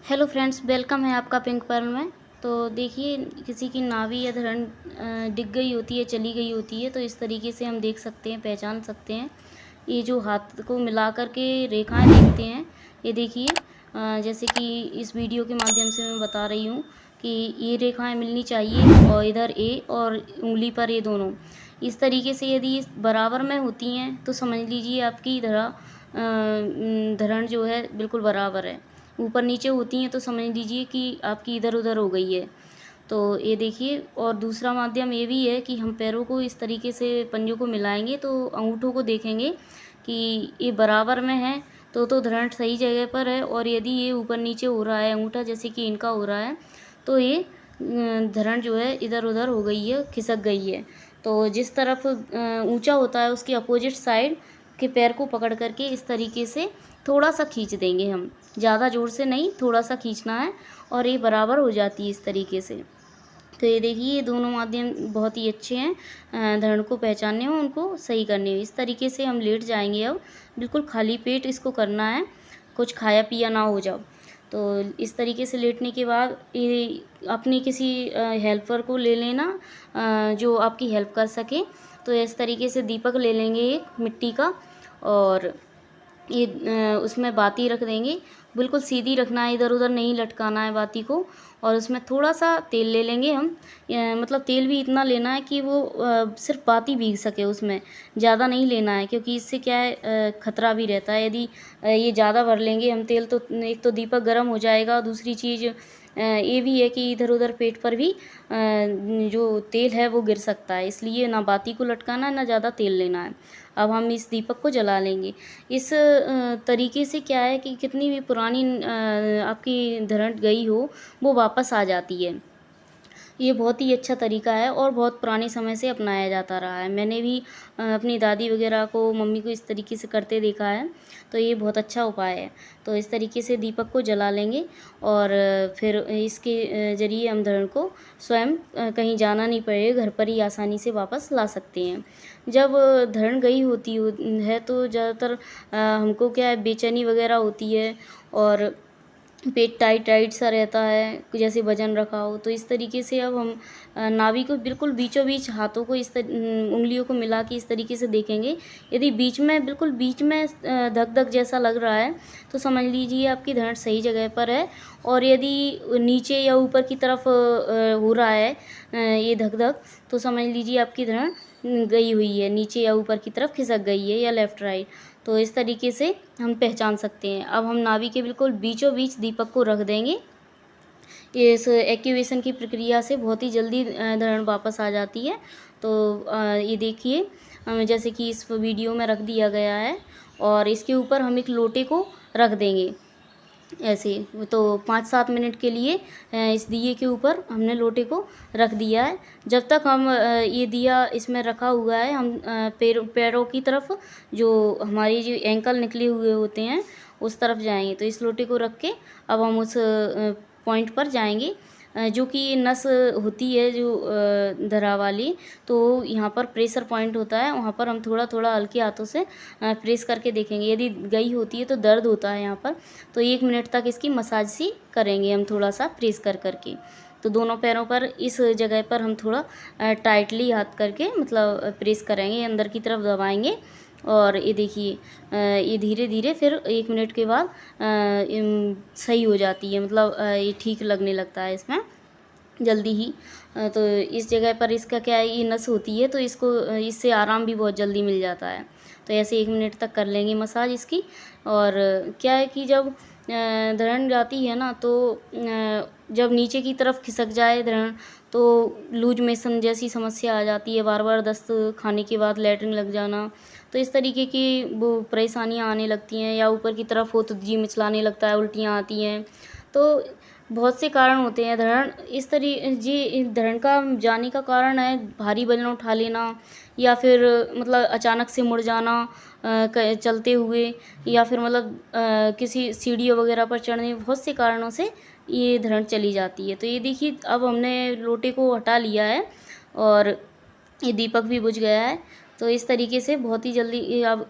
Hello friends, welcome है आपका pink pearl में। तो देखिए, किसी की नाभि या धरण डिग गई होती है, चली गई होती है, तो इस तरीके से हम देख सकते हैं, पहचान सकते हैं। ये जो हाथ को मिला कर के रेखाएं देखते हैं, ये देखिए, जैसे कि इस वीडियो के माध्यम से मैं बता रही हूँ कि ये रेखाएं मिलनी चाहिए और इधर ए और उंगली पर ये दोनों इस तरीके से यदि बराबर में होती हैं तो समझ लीजिए आपकी धरण जो है बिल्कुल बराबर है। ऊपर नीचे होती हैं तो समझ लीजिए कि आपकी इधर उधर हो गई है। तो ये देखिए, और दूसरा माध्यम ये भी है कि हम पैरों को इस तरीके से पंजों को मिलाएंगे तो अंगूठों को देखेंगे कि ये बराबर में है तो धरण सही जगह पर है, और यदि ये ऊपर नीचे हो रहा है अंगूठा, जैसे कि इनका हो रहा है, तो ये धरण जो है इधर उधर हो गई है, खिसक गई है। तो जिस तरफ ऊंचा होता है उसके अपोजिट साइड के पैर को पकड़ करके इस तरीके से थोड़ा सा खींच देंगे हम, ज़्यादा ज़ोर से नहीं, थोड़ा सा खींचना है और ये बराबर हो जाती है इस तरीके से। तो ये देखिए, ये दोनों माध्यम बहुत ही अच्छे हैं धरण को पहचानने में, उनको सही करने में। इस तरीके से हम लेट जाएंगे। अब बिल्कुल खाली पेट इसको करना है, कुछ खाया पिया ना हो जाओ। तो इस तरीके से लेटने के बाद ये अपनी किसी हेल्पर को ले लेना जो आपकी हेल्प कर सके। तो इस तरीके से दीपक ले लेंगे एक मिट्टी का, और ये उसमें बाती रख देंगे। बिल्कुल सीधी रखना है, इधर उधर नहीं लटकाना है बाती को। और उसमें थोड़ा सा तेल ले लेंगे हम, मतलब तेल भी इतना लेना है कि वो सिर्फ बाती भीग सके उसमें, ज़्यादा नहीं लेना है, क्योंकि इससे क्या है खतरा भी रहता है। यदि ये ज़्यादा भर लेंगे हम तेल तो एक तो दीपक गर्म हो जाएगा, दूसरी चीज़ ये भी है कि इधर उधर पेट पर भी जो तेल है वो गिर सकता है, इसलिए ना बाती को लटकाना है ना ज़्यादा तेल लेना है। अब हम इस दीपक को जला लेंगे। इस तरीके से क्या है कि कितनी भी पुरानी आपकी धरण गई हो वो वापस आ जाती है। ये बहुत ही अच्छा तरीका है और बहुत पुराने समय से अपनाया जाता रहा है। मैंने भी अपनी दादी वगैरह को, मम्मी को इस तरीके से करते देखा है, तो ये बहुत अच्छा उपाय है। तो इस तरीके से दीपक को जला लेंगे और फिर इसके ज़रिए हम धरण को स्वयं कहीं जाना नहीं पड़ेगा, घर पर ही आसानी से वापस ला सकते हैं। जब धरण गई होती है तो ज़्यादातर हमको क्या है, बेचैनी वगैरह होती है और पेट टाइट टाइट सा रहता है, जैसे वजन रखा हो। तो इस तरीके से अब हम नाभि को बिल्कुल बीचों बीच हाथों को उंगलियों को मिला के इस तरीके से देखेंगे। यदि बीच में, बिल्कुल बीच में धक धक जैसा लग रहा है तो समझ लीजिए आपकी धड़ सही जगह पर है। और यदि नीचे या ऊपर की तरफ हो रहा है ये धक धक, तो समझ लीजिए आपकी धड़ गई हुई है, नीचे या ऊपर की तरफ खिसक गई है, या लेफ़्ट राइट। तो इस तरीके से हम पहचान सकते हैं। अब हम नाभि के बिल्कुल बीचों बीच दीपक को रख देंगे। इस एक्यूवेशन की प्रक्रिया से बहुत ही जल्दी धरण वापस आ जाती है। तो ये देखिए, जैसे कि इस वीडियो में रख दिया गया है, और इसके ऊपर हम एक लोटे को रख देंगे ऐसे। तो 5-7 मिनट के लिए इस दिए के ऊपर हमने लोटे को रख दिया है। जब तक हम ये दिया इसमें रखा हुआ है, हम पैरों की तरफ, जो हमारी जो एंकल निकले हुए होते हैं उस तरफ जाएंगे। तो इस लोटे को रख के अब हम उस पॉइंट पर जाएंगे, जो कि नस होती है जो धरा वाली। तो यहाँ पर प्रेशर पॉइंट होता है, वहाँ पर हम थोड़ा थोड़ा हल्के हाथों से प्रेस करके देखेंगे। यदि गई होती है तो दर्द होता है यहाँ पर, तो 1 मिनट तक इसकी मसाज सी करेंगे हम, थोड़ा सा प्रेस कर करके। तो दोनों पैरों पर इस जगह पर हम थोड़ा टाइटली हाथ करके, मतलब प्रेस करेंगे, अंदर की तरफ दबाएंगे। और ये देखिए, ये धीरे धीरे फिर 1 मिनट के बाद सही हो जाती है, मतलब ये ठीक लगने लगता है इसमें जल्दी ही। तो इस जगह पर इसका क्या है, ये नस होती है, तो इससे आराम भी बहुत जल्दी मिल जाता है। तो ऐसे 1 मिनट तक कर लेंगे मसाज इसकी। और क्या है कि जब धरण जाती है ना, तो जब नीचे की तरफ खिसक जाए धरण, तो लूज मोशन जैसी समस्या आ जाती है, बार बार दस्त, खाने के बाद लैट्रिन लग जाना, तो इस तरीके की वो परेशानियां आने लगती हैं। या ऊपर की तरफ हो तो जी मिचलाने लगता है, उल्टियाँ आती हैं। तो बहुत से कारण होते हैं। धरण का जाने का कारण है भारी वजन उठा लेना, या फिर मतलब अचानक से मुड़ जाना चलते हुए, या फिर मतलब किसी सीढ़ियों वगैरह पर चढ़ने, बहुत से कारणों से ये धरण चली जाती है। तो ये देखिए, अब हमने लोटे को हटा लिया है और ये दीपक भी बुझ गया है। तो इस तरीके से बहुत ही जल्दी अब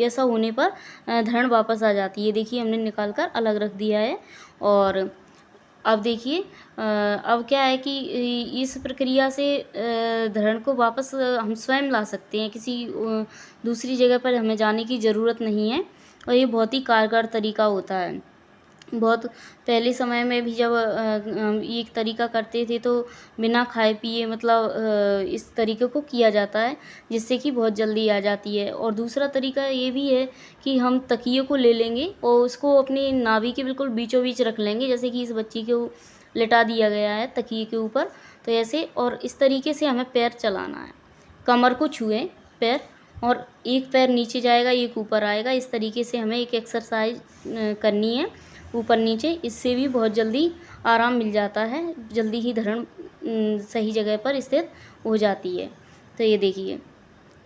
ऐसा होने पर धरण वापस आ जाती है। देखिए हमने निकाल कर अलग रख दिया है। और अब देखिए अब क्या है कि इस प्रक्रिया से धरण को वापस हम स्वयं ला सकते हैं, किसी दूसरी जगह पर हमें जाने की ज़रूरत नहीं है। और ये बहुत ही कारगर तरीका होता है। बहुत पहले समय में भी जब हम एक तरीका करते थे तो बिना खाए पिए मतलब इस तरीके को किया जाता है, जिससे कि बहुत जल्दी आ जाती है। और दूसरा तरीका ये भी है कि हम तकिए को ले लेंगे और उसको अपनी नाभि के बिल्कुल बीचों बीच रख लेंगे, जैसे कि इस बच्ची को लिटा दिया गया है तकिए के ऊपर। तो ऐसे और इस तरीके से हमें पैर चलाना है, कमर को छुए पैर, और एक पैर नीचे जाएगा एक ऊपर आएगा। इस तरीके से हमें एक एक्सरसाइज करनी है ऊपर नीचे। इससे भी बहुत जल्दी आराम मिल जाता है, जल्दी ही धरण सही जगह पर स्थित हो जाती है। तो ये देखिए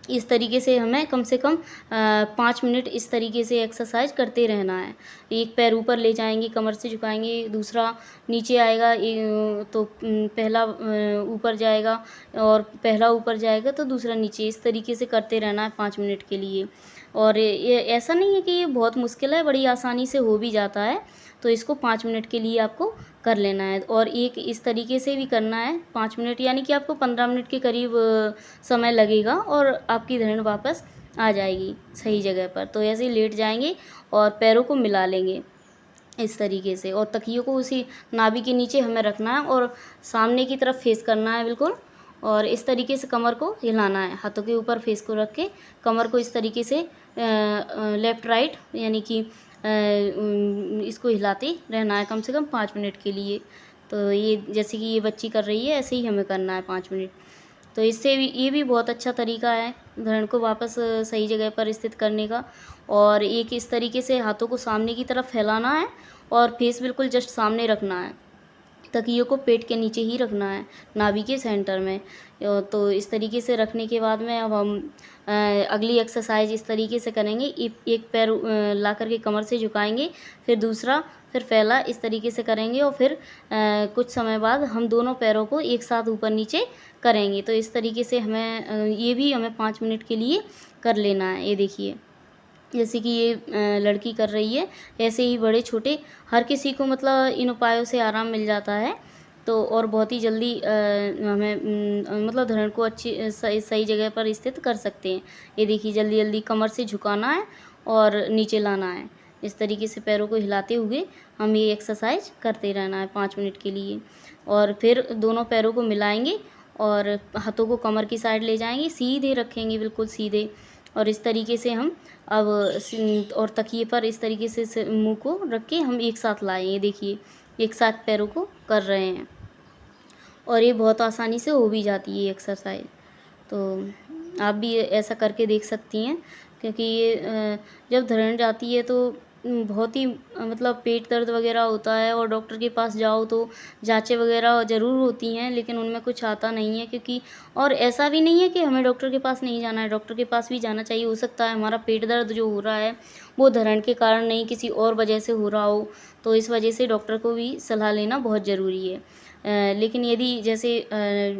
इस तरीके से हमें कम से कम 5 मिनट इस तरीके से एक्सरसाइज करते रहना है। एक पैर ऊपर ले जाएंगे, कमर से झुकाएंगे, दूसरा नीचे आएगा, तो पहला ऊपर जाएगा, और पहला ऊपर जाएगा तो दूसरा नीचे। इस तरीके से करते रहना है 5 मिनट के लिए। और ये ऐसा नहीं है कि ये बहुत मुश्किल है, बड़ी आसानी से हो भी जाता है। तो इसको 5 मिनट के लिए आपको कर लेना है। और एक इस तरीके से भी करना है 5 मिनट, यानी कि आपको 15 मिनट के करीब समय लगेगा और आपकी धरण वापस आ जाएगी सही जगह पर। तो ऐसे ही लेट जाएंगे और पैरों को मिला लेंगे इस तरीके से, और तकियों को उसी नाभि के नीचे हमें रखना है और सामने की तरफ फेस करना है बिल्कुल। और इस तरीके से कमर को हिलाना है, हाथों के ऊपर फेस को रख के कमर को इस तरीके से लेफ़्ट राइट यानी कि इसको हिलाते रहना है कम से कम 5 मिनट के लिए। तो ये जैसे कि ये बच्ची कर रही है, ऐसे ही हमें करना है 5 मिनट। तो इससे भी ये भी बहुत अच्छा तरीका है धरण को वापस सही जगह पर स्थित करने का। और एक इस तरीके से हाथों को सामने की तरफ फैलाना है और फेस बिल्कुल जस्ट सामने रखना है, तकियों को पेट के नीचे ही रखना है, नाभि के सेंटर में। तो इस तरीके से रखने के बाद में अब हम अगली एक्सरसाइज इस तरीके से करेंगे। एक पैर ला करके कमर से झुकाएंगे, फिर दूसरा, फिर फैला, इस तरीके से करेंगे। और फिर कुछ समय बाद हम दोनों पैरों को एक साथ ऊपर नीचे करेंगे। तो इस तरीके से हमें ये भी हमें 5 मिनट के लिए कर लेना है। ये देखिए जैसे कि ये लड़की कर रही है, ऐसे ही बड़े छोटे हर किसी को मतलब इन उपायों से आराम मिल जाता है। तो और बहुत ही जल्दी हमें मतलब धरण को अच्छी सही जगह पर स्थित कर सकते हैं। ये देखिए जल्दी जल्दी कमर से झुकाना है और नीचे लाना है। इस तरीके से पैरों को हिलाते हुए हम ये एक्सरसाइज करते रहना है 5 मिनट के लिए। और फिर दोनों पैरों को मिलाएंगे और हाथों को कमर की साइड ले जाएंगे, सीधे रखेंगे बिल्कुल सीधे। और इस तरीके से हम अब और तकिए पर इस तरीके से मुंह को रख के हम एक साथ लाएं। ये देखिए एक साथ पैरों को कर रहे हैं और ये बहुत आसानी से हो भी जाती है एक्सरसाइज। तो आप भी ऐसा करके देख सकती हैं, क्योंकि ये जब धरण जाती है तो बहुत ही मतलब पेट दर्द वगैरह होता है और डॉक्टर के पास जाओ तो जांचें वगैरह ज़रूर होती हैं, लेकिन उनमें कुछ आता नहीं है। क्योंकि और ऐसा भी नहीं है कि हमें डॉक्टर के पास नहीं जाना है, डॉक्टर के पास भी जाना चाहिए। हो सकता है हमारा पेट दर्द जो हो रहा है वो धरण के कारण नहीं, किसी और वजह से हो रहा हो, तो इस वजह से डॉक्टर को भी सलाह लेना बहुत ज़रूरी है। लेकिन यदि जैसे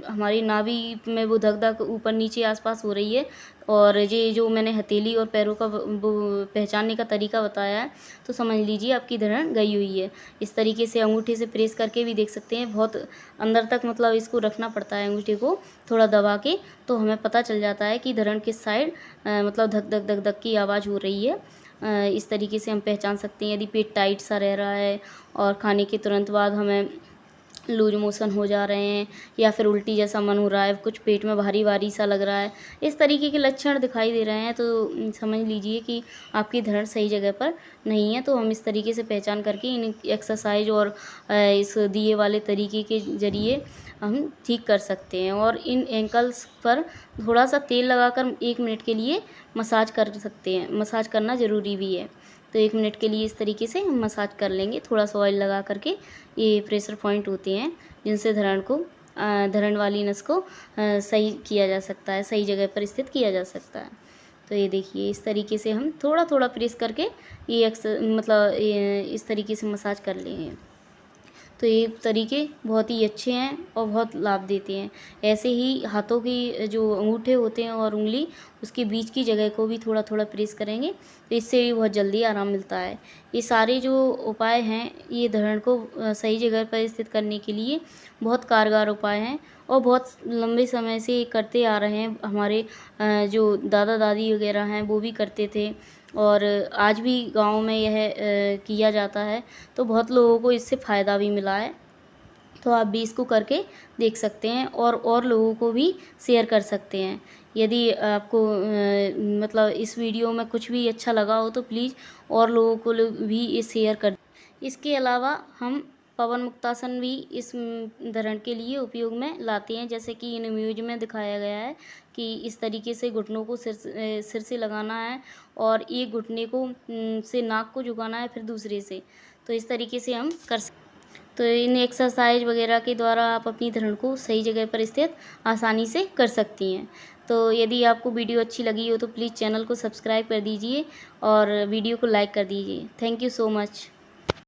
हमारी नाभि में वो धक धक ऊपर नीचे आसपास हो रही है, और ये जो मैंने हथेली और पैरों का वो पहचानने का तरीका बताया है, तो समझ लीजिए आपकी धरण गई हुई है। इस तरीके से अंगूठे से प्रेस करके भी देख सकते हैं, बहुत अंदर तक मतलब इसको रखना पड़ता है अंगूठे को थोड़ा दबा के, तो हमें पता चल जाता है कि धरण किस साइड मतलब धक धक धक धक की आवाज़ हो रही है। इस तरीके से हम पहचान सकते हैं। यदि पेट टाइट सा रह रहा है और खाने के तुरंत बाद हमें लूज मोशन हो जा रहे हैं, या फिर उल्टी जैसा मन हो रहा है, कुछ पेट में भारी भारी सा लग रहा है, इस तरीके के लक्षण दिखाई दे रहे हैं, तो समझ लीजिए कि आपकी धरण सही जगह पर नहीं है। तो हम इस तरीके से पहचान करके इन एक्सरसाइज और इस दिए वाले तरीके के ज़रिए हम ठीक कर सकते हैं। और इन एंकल्स पर थोड़ा सा तेल लगाकर 1 मिनट के लिए मसाज कर सकते हैं। मसाज करना ज़रूरी भी है। तो 1 मिनट के लिए इस तरीके से हम मसाज कर लेंगे, थोड़ा सा ऑयल लगा करके। ये प्रेशर पॉइंट होते हैं जिनसे धरण वाली नस को सही किया जा सकता है, सही जगह पर स्थित किया जा सकता है। तो ये देखिए इस तरीके से हम थोड़ा थोड़ा प्रेस करके ये मतलब इस तरीके से मसाज कर लेंगे। तो ये तरीके बहुत ही अच्छे हैं और बहुत लाभ देते हैं। ऐसे ही हाथों की जो अंगूठे होते हैं और उँगली, उसके बीच की जगह को भी थोड़ा-थोड़ा प्रेस करेंगे, तो इससे भी बहुत जल्दी आराम मिलता है। ये सारे जो उपाय हैं, ये धरण को सही जगह पर स्थित करने के लिए बहुत कारगर उपाय हैं और बहुत लंबे समय से करते आ रहे हैं। हमारे जो दादा-दादी वगैरह हैं, वो भी करते थे और आज भी गाँव में यह किया जाता है, तो बहुत लोगों को इससे फ़ायदा भी मिला है। तो आप भी इसको करके देख सकते हैं और लोगों को भी शेयर कर सकते हैं। यदि आपको मतलब इस वीडियो में कुछ भी अच्छा लगा हो तो प्लीज़ और लोगों को भी ये शेयर कर। इसके अलावा हम पवन मुक्तासन भी इस धरण के लिए उपयोग में लाते हैं, जैसे कि इन इमेज में दिखाया गया है कि इस तरीके से घुटनों को सिर से लगाना है और एक घुटने को से नाक को झुकाना है, फिर दूसरे से। तो इस तरीके से हम कर सकते। तो इन एक्सरसाइज वगैरह के द्वारा आप अपनी धरण को सही जगह पर स्थित आसानी से कर सकती हैं। तो यदि आपको वीडियो अच्छी लगी हो तो प्लीज़ चैनल को सब्सक्राइब कर दीजिए और वीडियो को लाइक कर दीजिए। Thank you so much.